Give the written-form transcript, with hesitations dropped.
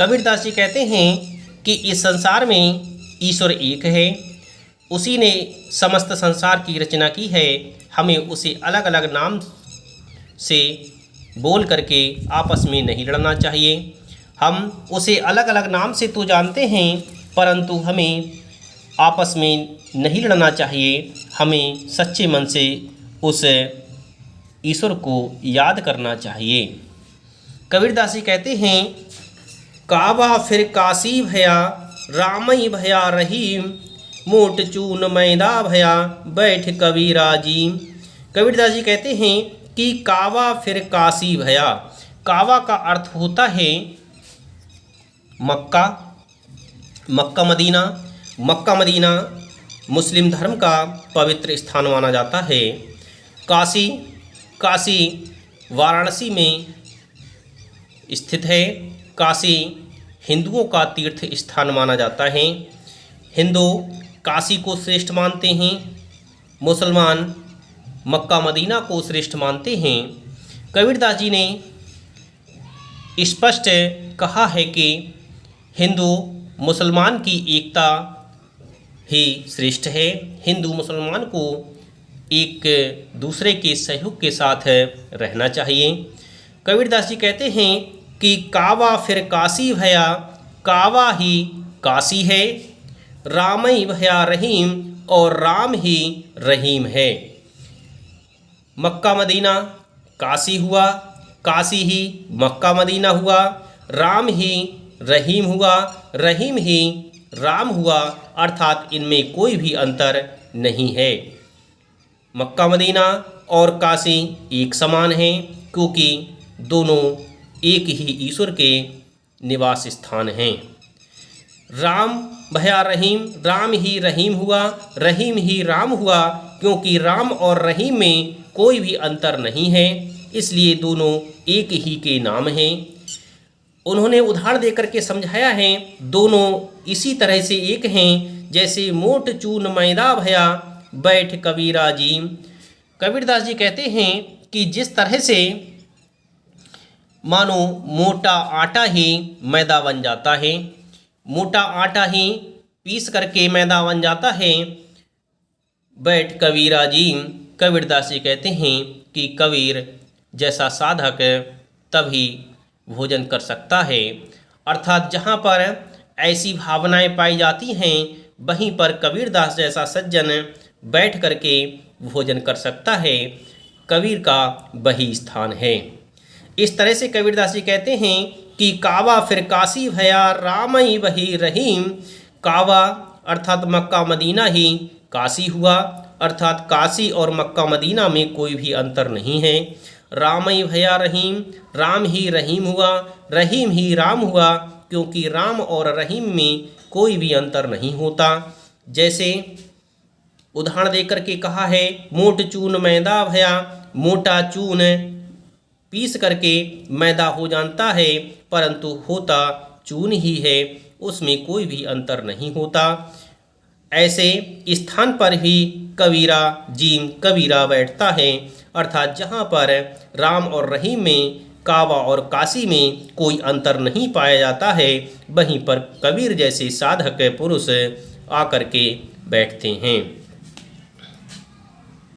कबीरदास जी कहते हैं कि इस संसार में ईश्वर एक है, उसी ने समस्त संसार की रचना की है। हमें उसे अलग अलग नाम से बोल करके आपस में नहीं लड़ना चाहिए। हम उसे अलग अलग नाम से तो जानते हैं, परंतु हमें आपस में नहीं लड़ना चाहिए। हमें सच्चे मन से उस ईश्वर को याद करना चाहिए। कबीरदास जी कहते हैं, काबा फिर काशी भया, रामई भया रहीम, मोट चून मैदा भया, बैठ कबीरा जी। कबीरदास जी कहते हैं कि काबा फिर काशी भया। काबा का अर्थ होता है मक्का, मक्का मदीना। मक्का मदीना मुस्लिम धर्म का पवित्र स्थान माना जाता है। काशी, काशी वाराणसी में स्थित है। काशी हिंदुओं का तीर्थ स्थान माना जाता है। हिंदू काशी को श्रेष्ठ मानते हैं, मुसलमान मक्का मदीना को श्रेष्ठ मानते हैं। कबीरदास जी ने स्पष्ट कहा है कि हिंदू मुसलमान की एकता ही श्रेष्ठ है। हिंदू मुसलमान को एक दूसरे के सहयोग के साथ रहना चाहिए। कबीरदास जी कहते हैं कि काबा फिर काशी भया, काबा ही काशी है, रामई भया रहीम, और राम ही रहीम है। मक्का मदीना काशी हुआ, काशी ही मक्का मदीना हुआ, राम ही रहीम हुआ, रहीम ही राम हुआ, अर्थात इनमें कोई भी अंतर नहीं है। मक्का मदीना और काशी एक समान हैं, क्योंकि दोनों एक ही ईश्वर के निवास स्थान हैं। राम भया रहीम, राम ही रहीम हुआ, रहीम ही राम हुआ, क्योंकि राम और रहीम में कोई भी अंतर नहीं है, इसलिए दोनों एक ही के नाम हैं। उन्होंने उदाहरण देकर के समझाया है, दोनों इसी तरह से एक हैं जैसे मोट चून मैदा भया, बैठ कबीरा जी। कबीरदास जी कहते हैं कि जिस तरह से मानो मोटा आटा ही मैदा बन जाता है, मोटा आटा ही पीस करके मैदा बन जाता है, बैठ कबीरा जी। कबीरदास जी कहते हैं कि कबीर जैसा साधक तभी भोजन कर सकता है, अर्थात जहाँ पर ऐसी भावनाएं पाई जाती हैं वहीं पर कबीरदास जैसा सज्जन बैठ करके भोजन कर सकता है। कबीर का वही स्थान है। इस तरह से कबीरदास जी कहते हैं कि काबा फिर काशी भया, रामई वही रहीम। काबा अर्थात मक्का मदीना ही काशी हुआ, अर्थात काशी और मक्का मदीना में कोई भी अंतर नहीं है। रामई भया रहीम, राम ही रहीम हुआ, रहीम ही राम हुआ, क्योंकि राम और रहीम में कोई भी अंतर नहीं होता। जैसे उदाहरण देकर के कहा है, मोट चून मैदा भया, मोटा चून पीस करके मैदा हो जाता है, परंतु होता चून ही है, उसमें कोई भी अंतर नहीं होता। ऐसे स्थान पर ही कबीरा जीम कबीरा बैठता है, अर्थात जहाँ पर राम और रहीम में, काबा और काशी में कोई अंतर नहीं पाया जाता है, वहीं पर कबीर जैसे साधक पुरुष आकर के बैठते हैं।